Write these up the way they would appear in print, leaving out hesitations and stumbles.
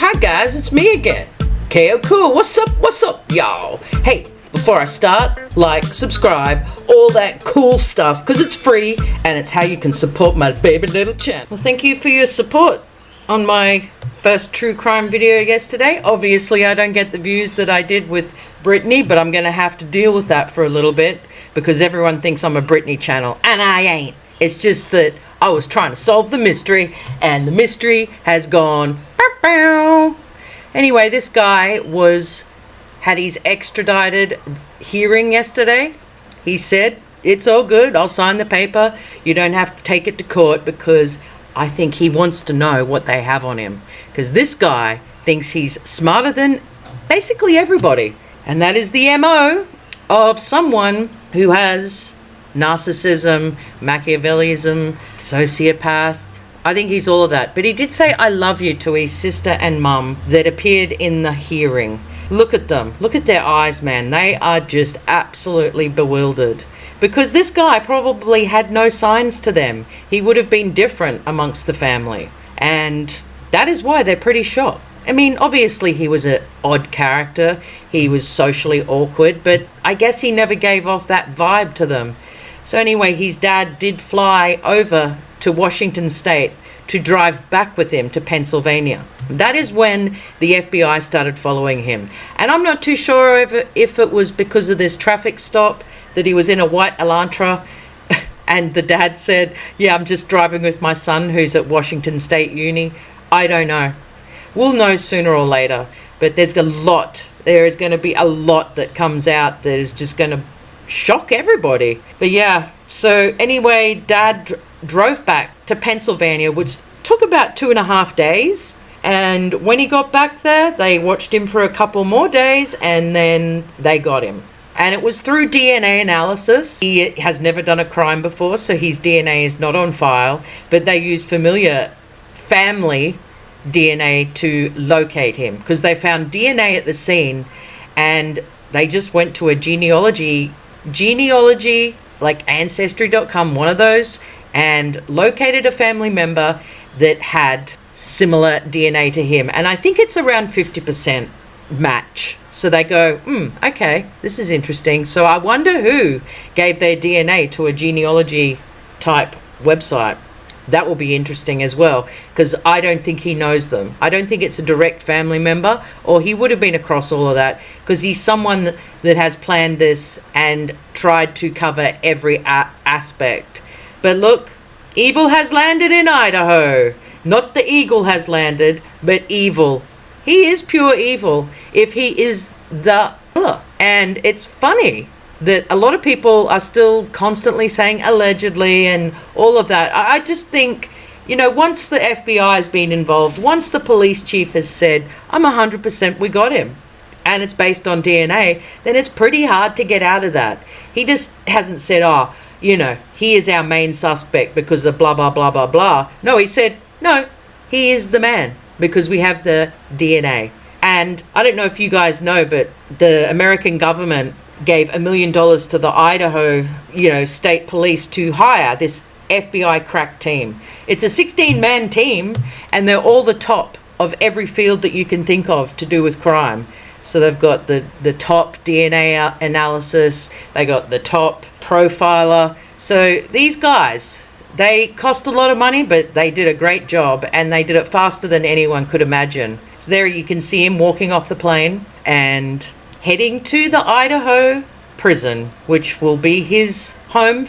Hi guys, it's me again. KO Cool, what's up, y'all? Hey, before I start, like, subscribe, all that cool stuff, because it's free, and it's how you can support my baby little channel. Well, thank you for your support on my first true crime video yesterday. Obviously, I don't get the views that I did with Brittany, but I'm going to have to deal with that for a little bit, because everyone thinks I'm a Brittany channel, and I ain't. It's just that I was trying to solve the mystery, and the mystery has gone. Anyway, this guy had his extradited hearing yesterday. He said, it's all good, I'll sign the paper. You don't have to take it to court, because I think he wants to know what they have on him. Because this guy thinks he's smarter than basically everybody. And that is the MO of someone who has narcissism, Machiavellism, sociopath. I think he's all of that. But he did say I love you to his sister and mum that appeared in the hearing. Look at them. Look at their eyes, man. They are just absolutely bewildered. Because this guy probably had no signs to them. He would have been different amongst the family. And that is why they're pretty shocked. I mean, obviously he was an odd character. He was socially awkward. But I guess he never gave off that vibe to them. So anyway, his dad did fly over to Washington State to drive back with him to Pennsylvania. That is when the FBI started following him. And I'm not too sure if it was because of this traffic stop that he was in a white Elantra and the dad said, yeah, I'm just driving with my son who's at Washington State Uni. I don't know. We'll know sooner or later. But there is going to be a lot that comes out that is just going to shock everybody. But yeah, so anyway, dad drove back to Pennsylvania, which took about 2.5 days. And when he got back there, they watched him for a couple more days and then they got him. And it was through DNA analysis. He has never done a crime before, so his DNA is not on file, but they used familiar family DNA to locate him because they found DNA at the scene and they just went to a genealogy like Ancestry.com, one of those, and located a family member that had similar DNA to him. And I think it's around 50% match. So they go, okay, this is interesting. So I wonder who gave their DNA to a genealogy type website. That will be interesting as well, because I don't think he knows them. I don't think it's a direct family member, or he would have been across all of that, because he's someone that has planned this and tried to cover every aspect. But look, evil has landed in Idaho. Not the eagle has landed, but evil. He is pure evil if he is the killer. And it's funny that a lot of people are still constantly saying allegedly and all of that. I just think, once the FBI has been involved, once the police chief has said, I'm 100% we got him, and it's based on DNA, then it's pretty hard to get out of that. He just hasn't said, he is our main suspect because of blah, blah, blah, blah, blah. No, he said, no, he is the man because we have the DNA. And I don't know if you guys know, but the American government gave $1 million to the Idaho, state police to hire this FBI crack team. It's a 16-man team, and they're all the top of every field that you can think of to do with crime. So they've got the top DNA analysis, they got the top profiler. So these guys, they cost a lot of money, but they did a great job, and they did it faster than anyone could imagine. So there you can see him walking off the plane and heading to the Idaho prison, which will be his home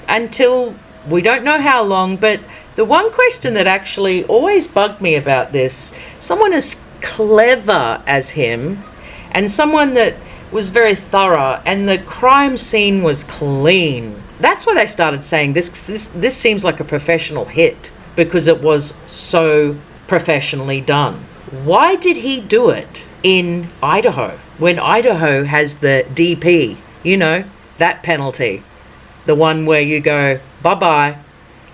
until we don't know how long. But the one question that actually always bugged me about this, someone as clever as him and someone that was very thorough and the crime scene was clean. That's why they started saying this seems like a professional hit, because it was so professionally done. Why did he do it in Idaho when Idaho has the DP, that penalty, the one where you go bye-bye?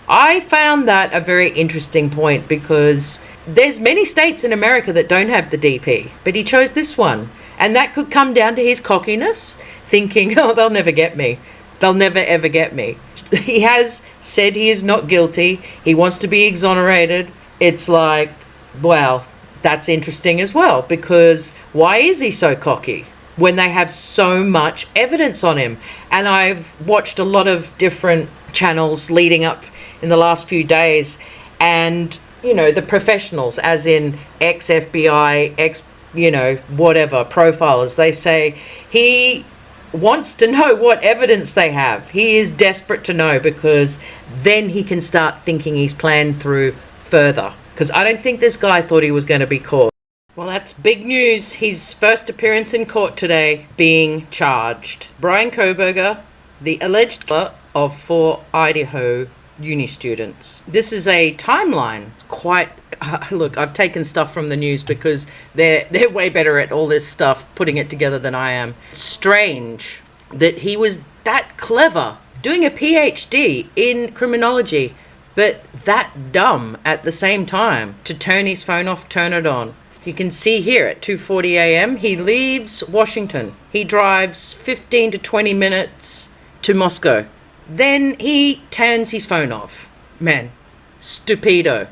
I found that a very interesting point, because there's many states in America that don't have the DP, but he chose this one. And that could come down to his cockiness, thinking, they'll never get me. They'll never ever get me. He has said he is not guilty. He wants to be exonerated. It's like, well, that's interesting as well, because why is he so cocky when they have so much evidence on him? And I've watched a lot of different channels leading up in the last few days, and the professionals, as in ex-FBI, whatever profilers, they say he wants to know what evidence they have. He is desperate to know, because then he can start thinking he's planned through further, because I don't think this guy thought he was going to be caught. Well, that's big news. His first appearance in court today, being charged. Bryan Kohberger, the alleged killer of 4 Idaho uni students. This is a timeline. It's quite... look, I've taken stuff from the news because they're way better at all this stuff, putting it together, than I am. Strange that he was that clever, doing a PhD in criminology, but that dumb at the same time to turn his phone off, turn it on. You can see here at 2:40 a.m. he leaves Washington. He drives 15 to 20 minutes to Moscow. Then he turns his phone off. Man, stupido.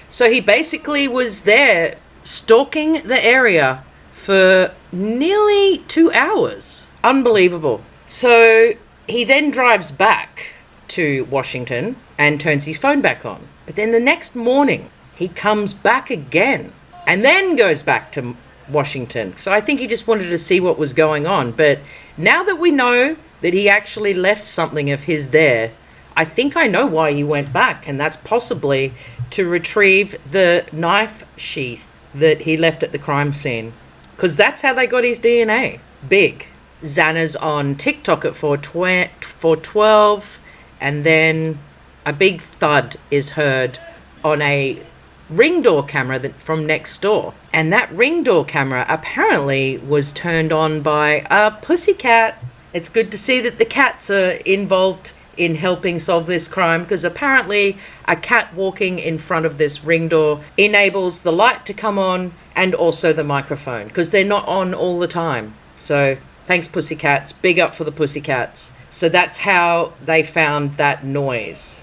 So he basically was there stalking the area for nearly 2 hours. Unbelievable. So he then drives back to Washington and turns his phone back on. But then the next morning he comes back again and then goes back to Washington. So I think he just wanted to see what was going on. But now that we know that he actually left something of his there, I think I know why he went back, and that's possibly to retrieve the knife sheath that he left at the crime scene, because that's how they got his DNA. Big. Xana's on TikTok at 4:12, and then a big thud is heard on a Ring door camera from next door. And that Ring door camera apparently was turned on by a pussycat. It's good to see that the cats are involved in helping solve this crime, because apparently a cat walking in front of this Ring door enables the light to come on and also the microphone, because they're not on all the time. So thanks, pussycats. Big up for the pussycats. So that's how they found that noise.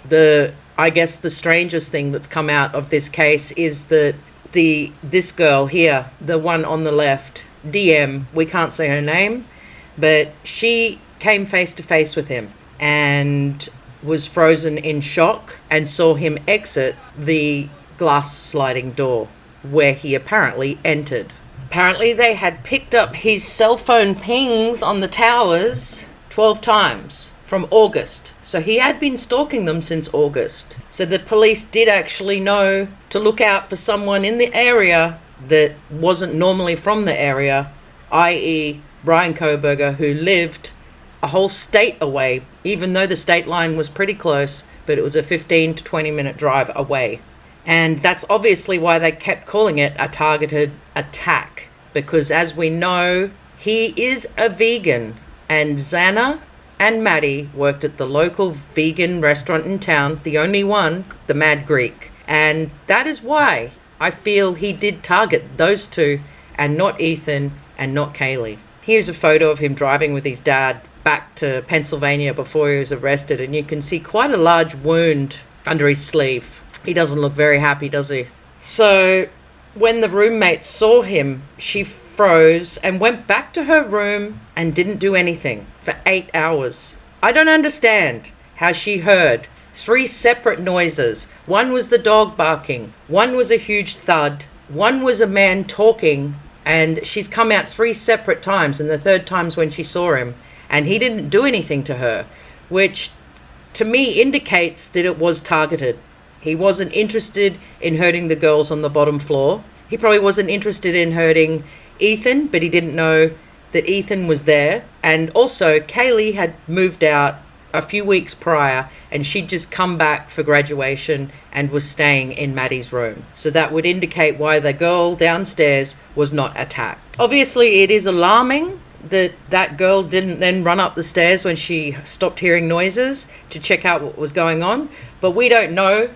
I guess the strangest thing that's come out of this case is that this girl here, the one on the left, DM, we can't say her name, but she came face to face with him and was frozen in shock and saw him exit the glass sliding door where he apparently entered. Apparently they had picked up his cell phone pings on the towers 12 times from August. So he had been stalking them since August. So the police did actually know to look out for someone in the area that wasn't normally from the area, i.e. Bryan Kohberger, who lived a whole state away, even though the state line was pretty close, but it was a 15 to 20 minute drive away. And that's obviously why they kept calling it a targeted attack, because as we know, he is a vegan, and Xana and Maddie worked at the local vegan restaurant in town, the only one, the Mad Greek. And that is why I feel he did target those two and not Ethan and not Kaylee. Here's a photo of him driving with his dad back to Pennsylvania before he was arrested, and you can see quite a large wound under his sleeve. He doesn't look very happy, does he? So when the roommate saw him, she froze and went back to her room and didn't do anything for 8 hours. I don't understand how she heard 3 separate noises. One was the dog barking, one was a huge thud, one was a man talking, and she's come out 3 separate times, and the third time's when she saw him, and he didn't do anything to her, which to me indicates that it was targeted. He wasn't interested in hurting the girls on the bottom floor. He probably wasn't interested in hurting Ethan, but he didn't know that Ethan was there. And also Kaylee had moved out a few weeks prior, and she'd just come back for graduation and was staying in Maddie's room. So that would indicate why the girl downstairs was not attacked. Obviously, it is alarming that that girl didn't then run up the stairs when she stopped hearing noises to check out what was going on. But we don't know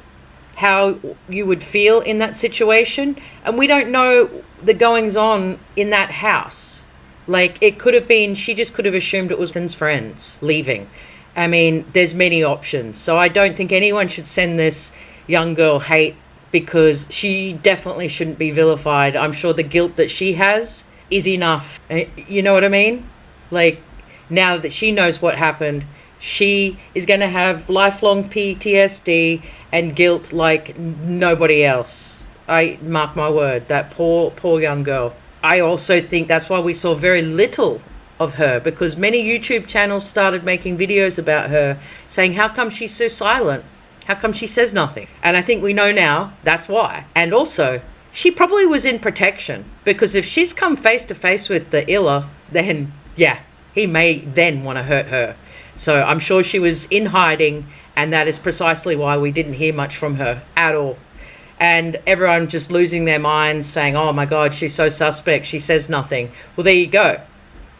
how you would feel in that situation, and we don't know the goings on in that house. Like, it could have been, she just could have assumed it was Finn's friends leaving. I mean, there's many options. So I don't think anyone should send this young girl hate because she definitely shouldn't be vilified. I'm sure the guilt that she has is enough. You know what I mean? Like, now that she knows what happened, she is going to have lifelong PTSD and guilt like nobody else. I mark my word, that poor young girl. I also think that's why we saw very little of her, because many YouTube channels started making videos about her saying, how come she's so silent? How come she says nothing? And I think we know now that's why. And also, she probably was in protection, because if she's come face to face with the Illa, then yeah, he may then want to hurt her. So I'm sure she was in hiding, and that is precisely why we didn't hear much from her at all. And everyone just losing their minds saying, oh my God, she's so suspect, she says nothing. Well, there you go.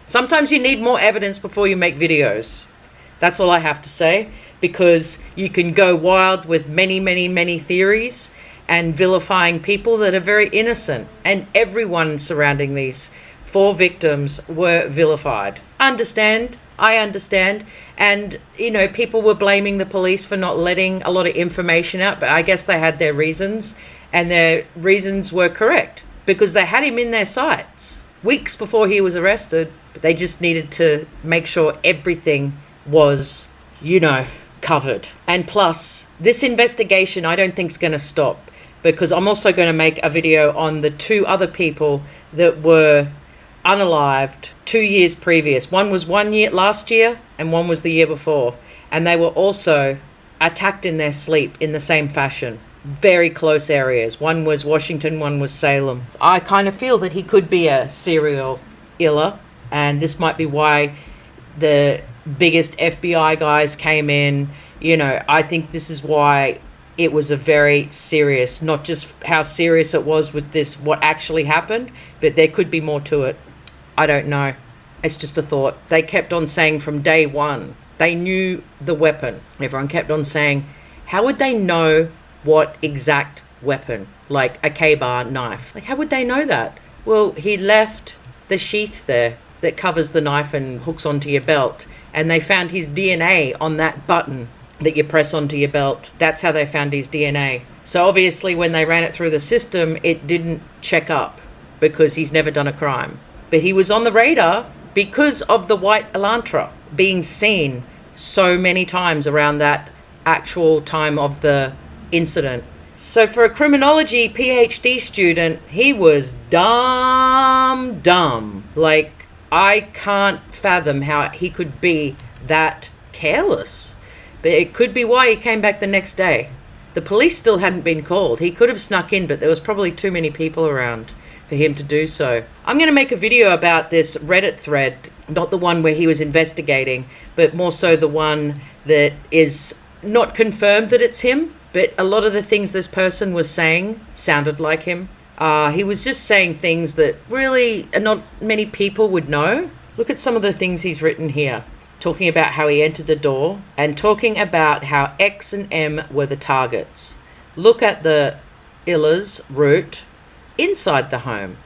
Sometimes you need more evidence before you make videos. That's all I have to say, because you can go wild with many theories and vilifying people that are very innocent. And everyone surrounding these 4 victims were vilified. I understand. And, you know, people were blaming the police for not letting a lot of information out, but I guess they had their reasons, and their reasons were correct, because they had him in their sights weeks before he was arrested, but they just needed to make sure everything was, you know, covered. And plus, this investigation I don't think is going to stop, because I'm also going to make a video on the 2 other people that were unalived 2 years previous. One was 1 year last year, and one was the year before. And they were also attacked in their sleep in the same fashion. Very close areas. One was Washington, one was Salem. I kind of feel that he could be a serial Illa, and this might be why the biggest FBI guys came in. You know, I think this is why it was a very serious, not just how serious it was with this, what actually happened, but there could be more to it. I don't know. It's just a thought. They kept on saying from day one, they knew the weapon. Everyone kept on saying, how would they know what exact weapon? Like a K-bar knife. Like, how would they know that? Well, he left the sheath there that covers the knife and hooks onto your belt. And they found his DNA on that button that you press onto your belt. That's how they found his DNA. So obviously when they ran it through the system, it didn't check up, because he's never done a crime. But he was on the radar because of the white Elantra being seen so many times around that actual time of the incident. So for a criminology PhD student, he was dumb. Like, I can't fathom how he could be that careless. But it could be why he came back the next day. The police still hadn't been called. He could have snuck in, but there was probably too many people around for him to do so. I'm going to make a video about this Reddit thread, not the one where he was investigating, but more so the one that is not confirmed that it's him, but a lot of the things this person was saying sounded like him. He was just saying things that really not many people would know. Look at some of the things he's written here, talking about how he entered the door and talking about how X and M were the targets. Look at the Illa's route inside the home.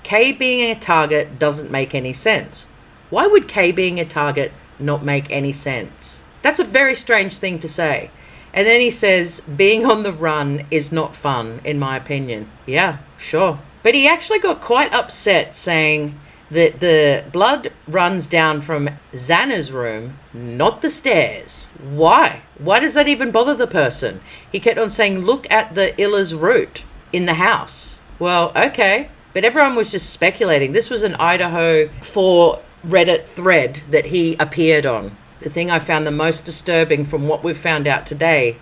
K being a target doesn't make any sense. Why would K being a target not make any sense? That's a very strange thing to say. And then he says, being on the run is not fun, in my opinion. Yeah, sure. But he actually got quite upset, saying that the blood runs down from Xana's room, not the stairs. Why? Why does that even bother the person? He kept on saying, look at the Illa's route in the house. Well, okay. But everyone was just speculating. This was an Idaho 4 Reddit thread that he appeared on. The thing I found the most disturbing from what we've found out today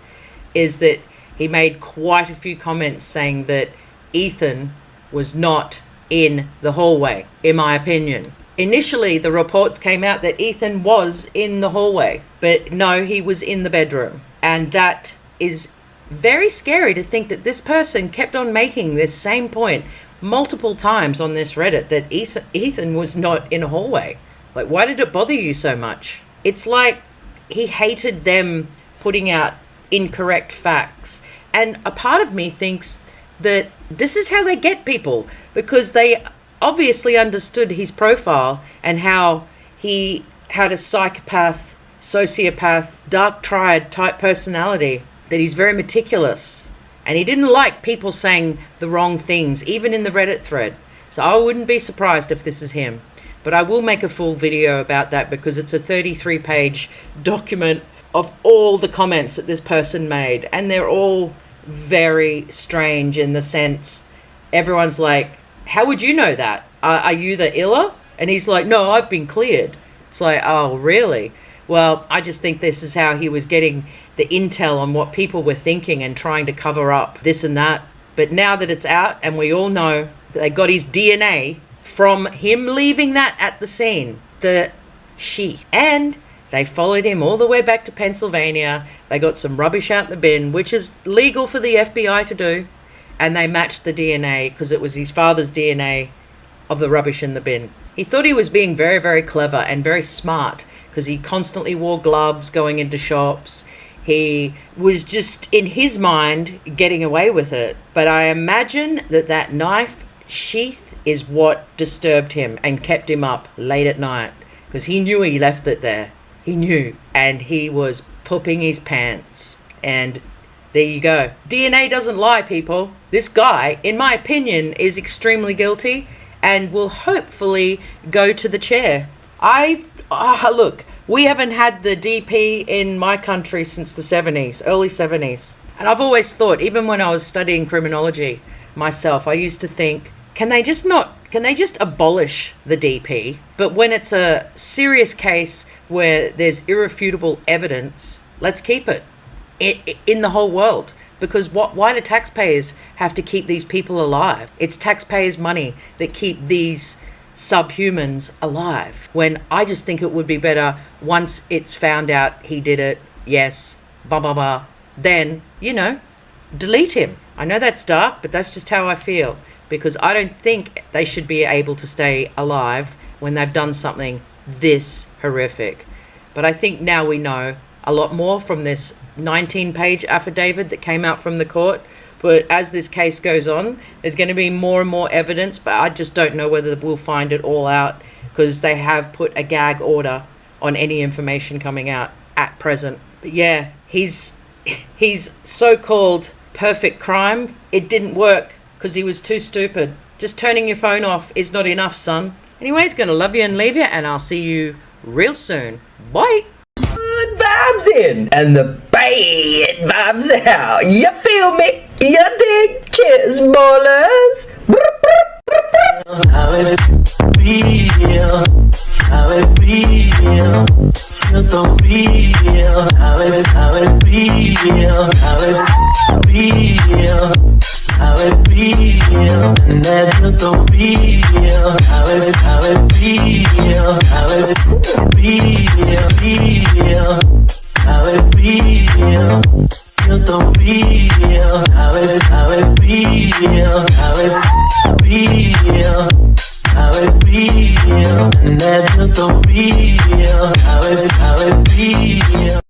is that he made quite a few comments saying that Ethan was not in the hallway, in my opinion. Initially, the reports came out that Ethan was in the hallway, but no, he was in the bedroom. And that is very scary to think that this person kept on making this same point multiple times on this Reddit, that Ethan was not in a hallway. Like, why did it bother you so much? It's like he hated them putting out incorrect facts. And a part of me thinks that this is how they get people, because they obviously understood his profile and how he had a psychopath, sociopath, dark triad type personality, that he's very meticulous And he didn't like people saying the wrong things, even in the Reddit thread. So I wouldn't be surprised if this is him. But I will make a full video about that because it's a 33-page document of all the comments that this person made. And they're all very strange in the sense, everyone's like, how would you know that? Are you the iller? And he's like, no, I've been cleared. It's like, oh, really? Well, I just think this is how he was getting the intel on what people were thinking and trying to cover up this and that. But now that it's out and we all know that they got his DNA from him leaving that at the scene, the sheath, and they followed him all the way back to Pennsylvania. They got some rubbish out the bin, which is legal for the FBI to do. And they matched the DNA because it was his father's DNA of the rubbish in the bin. He thought he was being very, very clever and very smart because he constantly wore gloves going into shops. He was just, in his mind, getting away with it. But I imagine that knife sheath is what disturbed him and kept him up late at night because he knew he left it there. He knew. And he was pooping his pants. And there you go. DNA doesn't lie, people. This guy, in my opinion, is extremely guilty and will hopefully go to the chair. Look, we haven't had the DP in my country since the 70s, early 70s. And I've always thought, even when I was studying criminology myself, I used to think, can they just abolish the DP? But when it's a serious case where there's irrefutable evidence, let's keep it in the whole world. Because why do taxpayers have to keep these people alive? It's taxpayers' money that keep these subhumans alive. When I just think it would be better once it's found out he did it, yes, blah, blah, blah, then, delete him. I know that's dark, but that's just how I feel. Because I don't think they should be able to stay alive when they've done something this horrific. But I think now we know a lot more from this 19-page affidavit that came out from the court. But as this case goes on, there's going to be more and more evidence, but I just don't know whether we'll find it all out because they have put a gag order on any information coming out at present. But yeah, his so-called perfect crime, it didn't work because he was too stupid. Just turning your phone off is not enough, son. Anyways, gonna love you and leave you, and I'll see you real soon. Bye! Good vibes in and the bad vibes out. You feel me? You dig? Cheers, ballers. How it feel? How it feel? Feel so real. How it feel? How it feel? How it feel? And that feels so real. How it feel? How it feel? How it feel? Feels so real. How it feel? How it feel? How it feel? And that feels so real. How it feel?